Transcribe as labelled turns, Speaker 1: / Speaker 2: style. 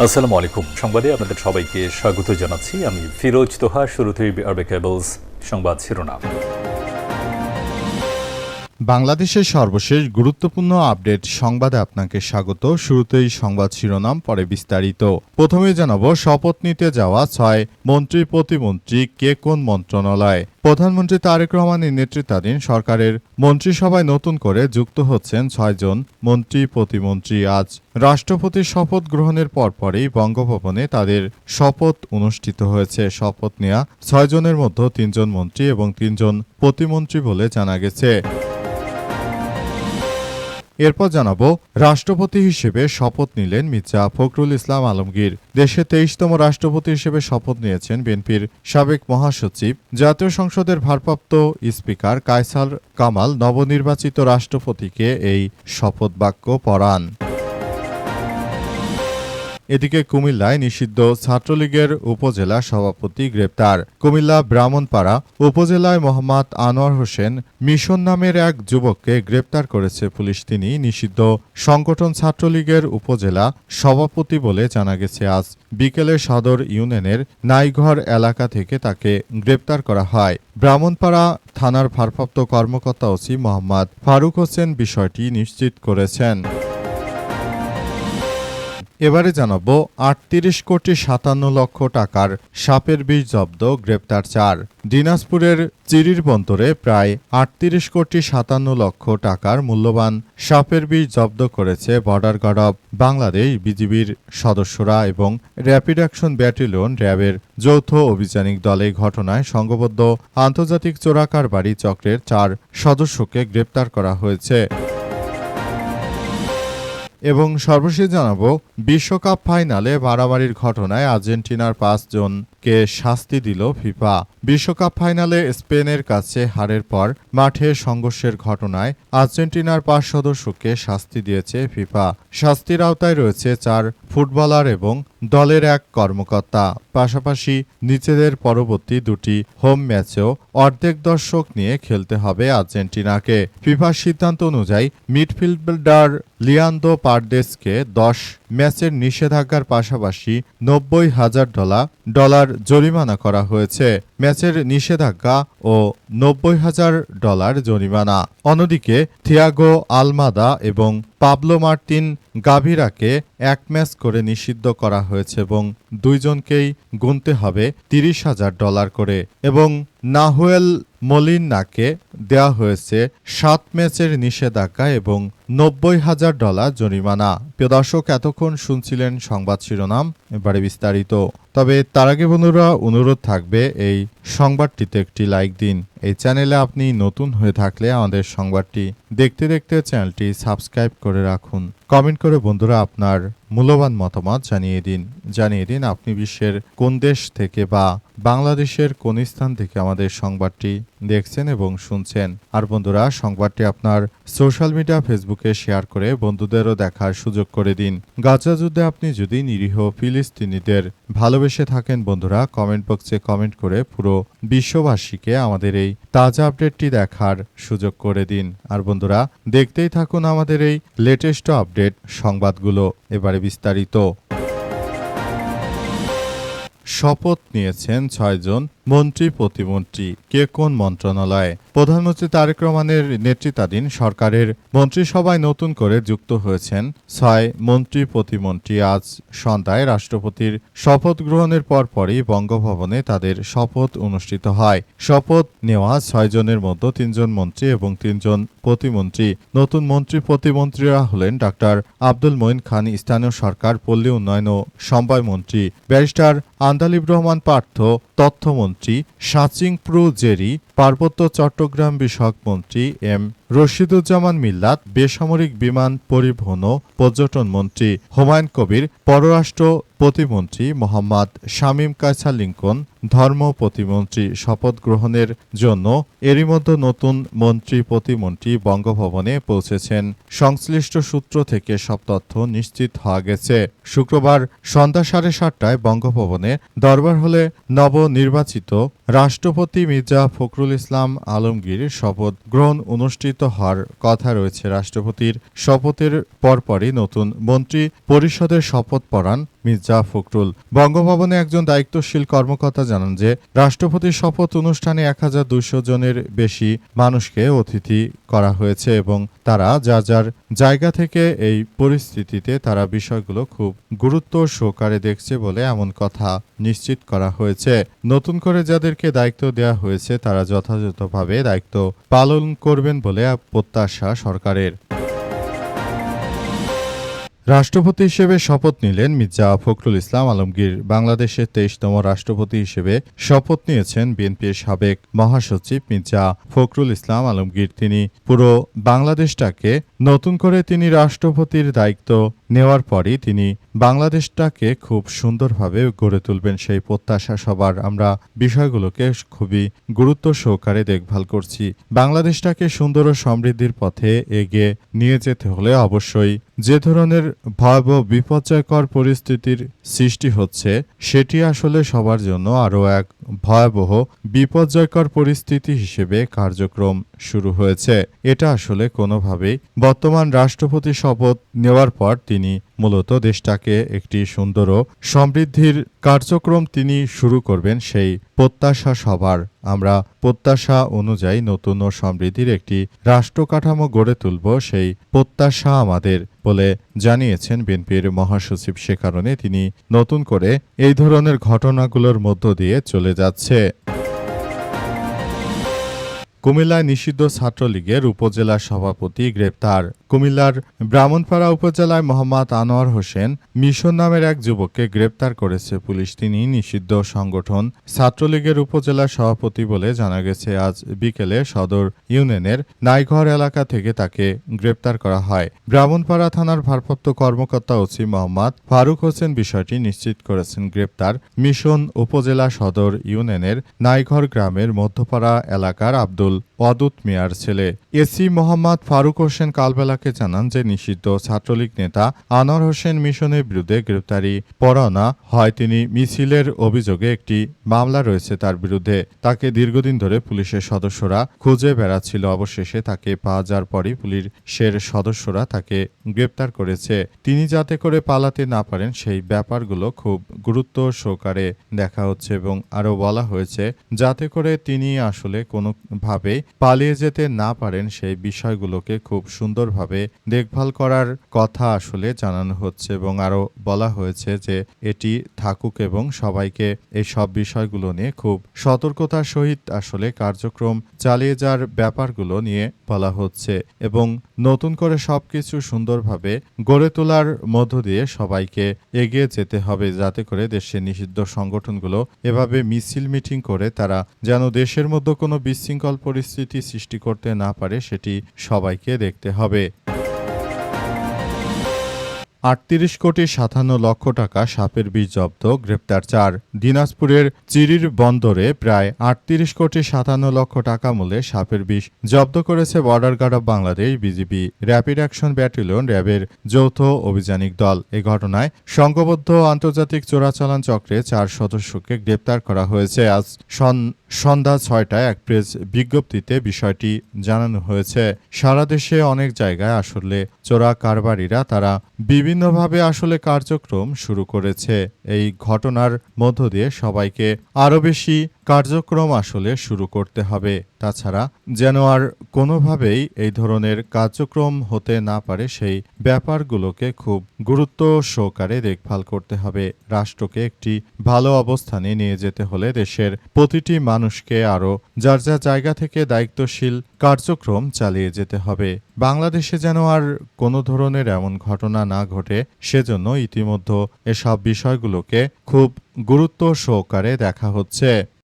Speaker 1: আসসালামু আলাইকুম। সংবাদে আপনাদের সবাইকে স্বাগত জানাচ্ছি। আমি ফিরোজ তোহা। শুরুতেই আরবে কেবলস সংবাদ শিরোনাম।
Speaker 2: বাংলাদেশের সর্বশেষ গুরুত্বপূর্ণ আপডেট সংবাদে আপনাকে স্বাগত। শুরুতেই সংবাদ শিরোনাম, পরে বিস্তারিত। প্রথমে জানাবো, শপথ নিতে যাওয়া 6 মন্ত্রী প্রতিমন্ত্রী কে কোন মন্ত্রণালয়। প্রধানমন্ত্রী তারেক রহমানের নেতৃত্বাধীন সরকারের মন্ত্রিসভায় নতুন করে যুক্ত হচ্ছেন 6 জন মন্ত্রী প্রতিমন্ত্রী। আজ রাষ্ট্রপতির শপথ গ্রহণের পরপরই বঙ্গভবনে তাদের শপথ অনুষ্ঠিত হয়েছে। শপথ নেওয়া 6 জনের মধ্যে 3 জন মন্ত্রী এবং 3 জন প্রতিমন্ত্রী বলে জানা গেছে। এরপর জানাবো, রাষ্ট্রপতি হিসেবে শপথ নিলেন মির্জা ফখরুল ইসলাম আলমগীর। দেশে 23তম রাষ্ট্রপতি হিসেবে শপথ নিয়েছেন বিএনপির সাবেক মহাসচিব, জাতীয় সংসদের ভারপ্রাপ্ত স্পিকার কায়সার কামাল নবনির্বাচিত রাষ্ট্রপতিকে এই শপথ বাক্য পড়ান। এদিকে কুমিল্লায় নিষিদ্ধ ছাত্রলীগের উপজেলা সভাপতি গ্রেপ্তার। কুমিল্লা ব্রাহ্মণপাড়া উপজেলায় মোহাম্মদ আনোয়ার হোসেন মিশন নামের এক যুবককে গ্রেপ্তার করেছে পুলিশ। তিনি নিষিদ্ধ সংগঠন ছাত্রলীগের উপজেলা সভাপতি বলে জানা গেছে। আজ বিকেলে সদর ইউনিয়নের নাইঘর এলাকা থেকে তাকে গ্রেপ্তার করা হয়। ব্রাহ্মণপাড়া থানার ভারপ্রাপ্ত কর্মকর্তা ওসি মোহাম্মদ ফারুক হোসেন বিষয়টি নিশ্চিত করেছেন। এবারে জানাবো, ৩৮ কোটি ৫৭ লক্ষ টাকার সাপের বিষ জব্দ, গ্রেপ্তার 4। দিনাজপুরের চিরির বন্দরে প্রায় ৩৮ কোটি ৫৭ লক্ষ টাকার মূল্যবান সাপের বিষ জব্দ করেছে বর্ডার গার্ড অব বাংলাদেশ, বিজিবির সদস্যরা এবং র্যাপিড অ্যাকশন ব্যাটালিয়ন র্যাবের যৌথ অভিযানিক দলে। ঘটনায় সংঘবদ্ধ আন্তর্জাতিক চোরাকারবারি চক্রের 4 সদস্যকে গ্রেপ্তার করা হয়েছে। এবং সর্বশেষ জানাবো, বিশ্বকাপ ফাইনালে মারামারির ঘটনায় আর্জেন্টিনার 5 জনকে শাস্তি দিল ফিফা। বিশ্বকাপ ফাইনালে স্পেনের কাছে হারের পর মাঠে সংঘর্ষের ঘটনায় আর্জেন্টিনার 5 সদস্যকে শাস্তি দিয়েছে ফিফা। শাস্তির আওতায় রয়েছে 4 ফুটবলার এবং দলের 1 কর্মকর্তা। পাশাপাশি নিজেদের পরবর্তী 2টি হোম ম্যাচেও অর্ধেক দর্শক নিয়ে খেলতে হবে আর্জেন্টিনাকে। ফিফার সিদ্ধান্ত অনুযায়ী মিডফিল্ডার লিয়ান্দ্রো পারদেসকে 10 ম্যাচের নিষেধাজ্ঞার পাশাপাশি $90,000 জরিমানা করা হয়েছে। ম্যাচের নিষেধাজ্ঞা ও $90,000 জরিমানা। অন্যদিকে থিয়াগো আলমাদা এবং পাবলো মার্তিন গাভিরাকে 1 ম্যাচ করে নিষিদ্ধ করা হয়েছে এবং 2 জনকেই গুনতে হবে $30,000 করে এবং নাহুয়েল মলিনাকে দেওয়া হয়েছে 7 ম্যাচের নিষেধাজ্ঞা এবং $90,000 জরিমানা। প্রিয় দর্শক, এতক্ষণ শুনছিলেন সংবাদ শিরোনাম, এবারে বিস্তারিত। তবে তার আগে বন্ধুরা, অনুরোধ থাকবে এই সংবাদটিতে একটি লাইক দিন। এই চ্যানেলে আপনি নতুন হয়ে থাকলে আমাদের সংবাদটি দেখতে দেখতে চ্যানেলটি সাবস্ক্রাইব করে রাখুন। কমেন্ট করে বন্ধুরা আপনার মূল্যবান মতামত জানিয়ে দিন আপনি বিশ্বের কোন দেশ থেকে বা বাংলাদেশের কোন স্থান থেকে আমাদের সংবাদটি দেখছেন এবং শুনছেন। আর বন্ধুরা, সংবাদটি আপনার সোশ্যাল মিডিয়া ফেসবুকে শেয়ার করে বন্ধুদেরও দেখার সুযোগ করে দিন। গাজা যুদ্ধে আপনি যদি নিরীহ ফিলিস্তিনিদের ভালোবেসে থাকেন বন্ধুরা, কমেন্ট বক্সে কমেন্ট করে পুরো বিশ্ববাসীকে আমাদের এই তাজা আপডেটটি দেখার সুযোগ করে দিন। আর বন্ধুরা, দেখতেই থাকুন আমাদের এই লেটেস্ট আপডেট সংবাদগুলো। এবারে বিস্তারিত। শপথ নিয়েছেন 6 জন মন্ত্রী প্রতিমন্ত্রী, কে কোন মন্ত্রণালয়ে। প্রধানমন্ত্রী তারেক রহমানের নেতৃত্বাধীন সরকারের মন্ত্রিসভায় নতুন করে যুক্ত হয়েছেন 6 মন্ত্রী প্রতিমন্ত্রী। আজ সন্ধ্যায় রাষ্ট্রপতির শপথ গ্রহণের পরপরই বঙ্গভবনে তাদের শপথ অনুষ্ঠিত হয়। শপথ নেওয়া 6 জনের মধ্যে 3 জন মন্ত্রী এবং 3 জন প্রতিমন্ত্রী। নতুন মন্ত্রী প্রতিমন্ত্রীরা হলেন ডাক্তার আব্দুল মঈন খান, স্থানীয় সরকার, পল্লী উন্নয়ন ও সমবায় মন্ত্রী; ব্যারিস্টার আন্দালিব রহমান পার্থ, তথ্যমন্ত্রী; সাচিং প্রু জেরি, পার্বত্য চট্টগ্রাম বিষয়ক মন্ত্রী; এম রশিদুজ্জামান মিল্লাত, বেসামরিক বিমান পরিবহন ও পর্যটন মন্ত্রী; হুমায়ুন কবির, পররাষ্ট্র প্রতিমন্ত্রী; মোহাম্মদ শামীম কায়সার লিঙ্কন, ধর্ম প্রতিমন্ত্রী। শপথ গ্রহণের জন্য এরই মধ্যে নতুন মন্ত্রী প্রতিমন্ত্রী বঙ্গভবনে পৌঁছেছেন। সংশ্লিষ্ট সূত্র থেকে সব তথ্য নিশ্চিত হওয়া গেছে। শুক্রবার সন্ধ্যা 7:30টায় বঙ্গভবনে দরবার হলে নবনির্বাচিত রাষ্ট্রপতি মির্জা ফখরুল ইসলাম আলমগীর শপথ গ্রহণ অনুষ্ঠিত হওয়ার কথা রয়েছে। রাষ্ট্রপতির শপথের পরপরই নতুন মন্ত্রী পরিষদের শপথ পড়ান মির্জা ফখরুল। বঙ্গভবনে একজন দায়িত্বশীল কর্মকর্তা জানান যে রাষ্ট্রপতির শপথ অনুষ্ঠানে 1200 জনের বেশি মানুষকে অতিথি করা হয়েছে এবং তারা যার যার জায়গা থেকে এই পরিস্থিতিতে তারা বিষয়গুলো খুব গুরুত্ব সহকারে দেখছে বলে এমন কথা নিশ্চিত করা হয়েছে। নতুন করে যাদেরকে দায়িত্ব দেওয়া হয়েছে তারা যথাযথভাবে দায়িত্ব পালন করবেন বলে প্রত্যাশা সরকারের। রাষ্ট্রপতি হিসেবে শপথ নিলেন মির্জা ফখরুল ইসলাম আলমগীর। বাংলাদেশের 23তম রাষ্ট্রপতি হিসেবে শপথ নিয়েছেন বিএনপির সাবেক মহাসচিব মির্জা ফখরুল ইসলাম আলমগীর। তিনি পুরো বাংলাদেশটাকে নতুন করে তিনি রাষ্ট্রপতির দায়িত্ব নেওয়ার পরই তিনি বাংলাদেশটাকে খুব সুন্দরভাবে গড়ে তুলবেন সেই প্রত্যাশা সবার। আমরা বিষয়গুলোকে খুবই গুরুত্ব সহকারে দেখভাল করছি। বাংলাদেশটাকে সুন্দর ও সমৃদ্ধির পথে এগিয়ে নিয়ে যেতে হলে অবশ্যই যে ধরনের ভয়াবহ বিপর্যয়কর পরিস্থিতির সৃষ্টি হচ্ছে সেটি আসলে সবার জন্য আরও এক ভয়াবহ বিপর্যয়কর পরিস্থিতি হিসেবে কার্যক্রম শুরু হয়েছে। এটা আসলে কোনোভাবেই বর্তমান রাষ্ট্রপতি শপথ নেওয়ার পর তিনি মূলত দেশটাকে একটি সুন্দর ও সমৃদ্ধির কার্যক্রম তিনি শুরু করবেন সেই প্রত্যাশা সবার। আমরা প্রত্যাশা অনুযায়ী নতুন ও সমৃদ্ধির একটি রাষ্ট্র কাঠামো গড়ে তুলব সেই প্রত্যাশা আমাদের বলে জানিয়েছেন বিএনপির মহাসচিব। সে কারণে তিনি নতুন করে এই ধরনের ঘটনাগুলোর মধ্য দিয়ে চলে যাচ্ছে। কুমিল্লায় নিষিদ্ধ ছাত্রলীগের উপজেলা সভাপতি গ্রেপ্তার। কুমিল্লার ব্রাহ্মণপাড়া উপজেলায় মোহাম্মদ আনোয়ার হোসেন মিশন নামের এক যুবককে গ্রেপ্তার করেছে পুলিশ। তিনি নিষিদ্ধ সংগঠন ছাত্রলীগের উপজেলা সভাপতি বলে জানা গেছে। আজ বিকেলে সদর ইউনিয়নের নাইঘর এলাকা থেকে তাকে গ্রেপ্তার করা হয়। ব্রাহ্মণপাড়া থানার ভারপ্রাপ্ত কর্মকর্তা ওসি মোহাম্মদ ফারুক হোসেন বিষয়টি নিশ্চিত করেছেন। গ্রেপ্তার মিশন উপজেলা সদর ইউনিয়নের নাইঘর গ্রামের মধ্যপাড়া এলাকার আব্দুল ওয়াদুদ মিয়ার ছেলে। এসি মোহাম্মদ ফারুক হোসেন কালবেলাকে জানান যে নিষিদ্ধ ছাত্রলীগ নেতা আনোয়ার হোসেন মিশনের বিরুদ্ধে গ্রেপ্তারি পরোয়ানা হয়। তিনি মিছিলের অভিযোগে একটি মামলা রয়েছে তার বিরুদ্ধে। তাকে দীর্ঘদিন ধরে পুলিশের সদস্যরা খুঁজে বেড়াচ্ছিল। অবশেষে তাকে পাওয়া যাওয়ার পরই পুলিশের সদস্যরা তাকে গ্রেপ্তার করেছে। তিনি যাতে করে পালাতে না পারেন সেই ব্যাপারগুলো খুব গুরুত্ব সহকারে দেখা হচ্ছে এবং আরও বলা হয়েছে যাতে করে তিনি আসলে কোনোভাবেই পালিয়ে যেতে না পারেন সেই বিষয়গুলোকে খুব সুন্দরভাবে দেখভাল করার কথা আসলে জানানো হচ্ছে এবং আরও বলা হয়েছে যে এটি থাকুক এবং সবাইকে এই সব বিষয়গুলো নিয়ে খুব সতর্কতার সহিত আসলে কার্যক্রম চালিয়ে যাওয়ার ব্যাপারগুলো নিয়ে বলা হচ্ছে এবং নতুন করে সবকিছু সুন্দরভাবে গড়ে তোলার মধ্য দিয়ে সবাইকে এগিয়ে যেতে হবে যাতে করে দেশের নিষিদ্ধ সংগঠনগুলো এভাবে মিছিল মিটিং করে তারা যেন দেশের মধ্যে কোনো বিশৃঙ্খল পরিস্থিতি সৃষ্টি করতে না পারে সেটি সবাইকে দেখতে হবে। 38 কোটি 57 লক্ষ টাকা সাপের বিষ জব্দ, গ্রেপ্তার 4। দিনাজপুরের চিরির বন্দরে প্রায় 38 কোটি 57 লক্ষ টাকা মূল্যে সাপের বিষ জব্দ করেছে border guard of Bangladesh BGB rapid action battalion র্যাবের যৌথ অভিযানিক দল। এ ঘটনায় সংঘবদ্ধ আন্তর্জাতিক চোরাচালান চক্রে 4 সদস্যকে গ্রেপ্তার করা হয়েছে। আজ সন্ধ্যা 6টায় এক প্রেস বিজ্ঞপ্তিতে বিষয়টি জানানো হয়েছে। সারা দেশে অনেক জায়গায় আসলে চোরা কারবারিরা তারা বিভিন্নভাবে আসলে কার্যক্রম শুরু করেছে। এই ঘটনার মধ্য দিয়ে সবাইকে আরও বেশি কার্যক্রম আসলে শুরু করতে হবে। তাছাড়া যেন আর কোনোভাবেই এই ধরনের কার্যক্রম হতে না পারে সেই ব্যাপারগুলোকে খুব গুরুত্ব সহকারে দেখভাল করতে হবে। রাষ্ট্রকে একটি ভালো অবস্থানে নিয়ে যেতে হলে দেশের প্রতিটি মানুষকে আরও যার যার জায়গা থেকে দায়িত্বশীল কার্যক্রম চালিয়ে যেতে হবে। বাংলাদেশে যেন আর কোনো ধরনের এমন ঘটনা না ঘটে সেজন্য ইতিমধ্যে এসব বিষয়গুলোকে খুব গুরুত্ব সহকারে দেখা হচ্ছে।